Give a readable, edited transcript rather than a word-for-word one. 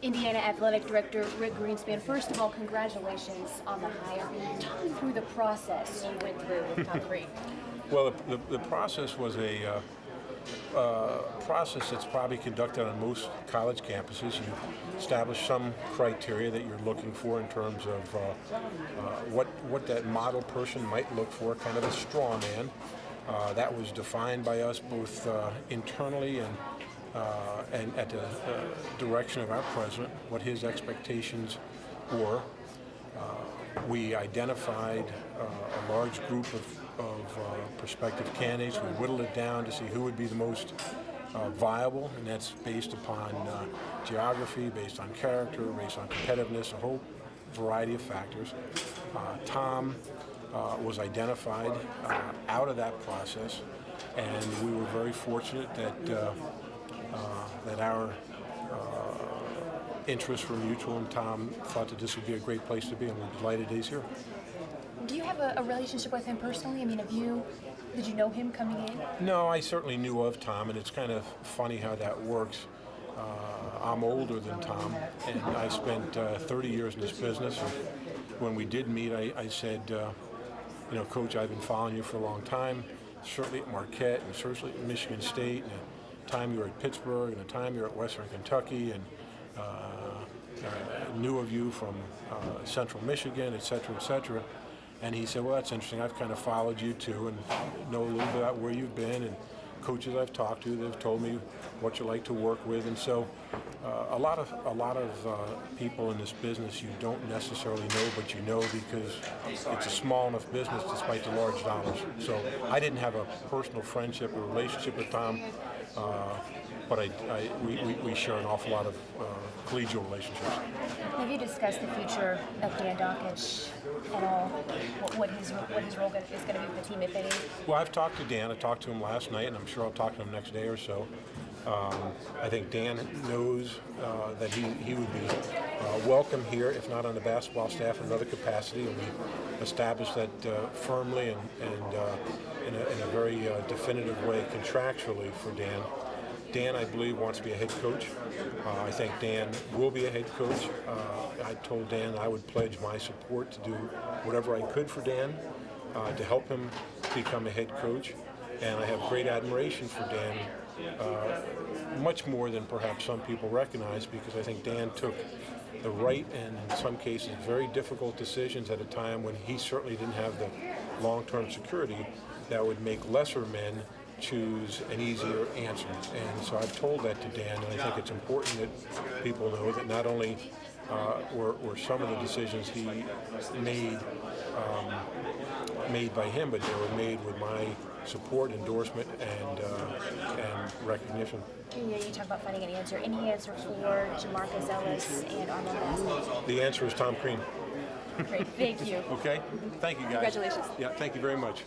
Indiana Athletic Director Rick Greenspan, first of all, congratulations on the hire. Talk me through the process you went through with Tom Crean. Well, the process was a process that's probably conducted on most college campuses. You establish some criteria that you're looking for in terms of what that model person might look for, kind of a straw man. That was defined by us both internally and at the direction of our president, what his expectations were. We identified a large group of prospective candidates. We whittled it down to see who would be the most viable, and that's based upon geography, based on character, based on competitiveness, a whole variety of factors. Tom was identified out of that process, and we were very fortunate that our interests were mutual, and Tom thought that this would be a great place to be, and we're delighted he's here. Do you have a relationship with him personally? I mean, did you know him coming in? No, I certainly knew of Tom, and it's kind of funny how that works. I'm older than Tom, and I spent 30 years in this business. And when we did meet, I said, Coach, I've been following you for a long time, certainly at Marquette, and certainly at Michigan State, and a time you were at Pittsburgh, and a time you were at Western Kentucky, and knew of you from Central Michigan, et cetera, et cetera. And he said, well, that's interesting. I've kind of followed you too and know a little bit about where you've been, and coaches I've talked to, they've told me what you like to work with. And so a lot of people in this business you don't necessarily know, but you know because it's a small enough business despite the large dollars. So I didn't have a personal friendship or relationship with Tom, but we share an awful lot of collegial relationships. Have you discussed the future of Dan Dakich at all? What his role is going to be with the team, if any? Well, I've talked to Dan. I talked to him last night, and I'm sure I'll talk to him next day or so. I think Dan knows that he would be welcome here, if not on the basketball staff, in another capacity. And we established that firmly and in a very definitive way contractually for Dan. Dan, I believe, wants to be a head coach. I think Dan will be a head coach. I told Dan I would pledge my support to do whatever I could for Dan to help him become a head coach. And I have great admiration for Dan, much more than perhaps some people recognize, because I think Dan took the right and in some cases very difficult decisions at a time when he certainly didn't have the long-term security that would make lesser men choose an easier answer. And so I've told that to Dan, and I think it's important that people know that not only were some of the decisions he made by him, but they were made with my support, endorsement, and recognition. You talk about finding an answer. Any answer for Jamarcus, Ellis, and Arman Bassett? The answer is Tom Crean. Great, thank you. Okay, thank you guys. Congratulations. Yeah, thank you very much.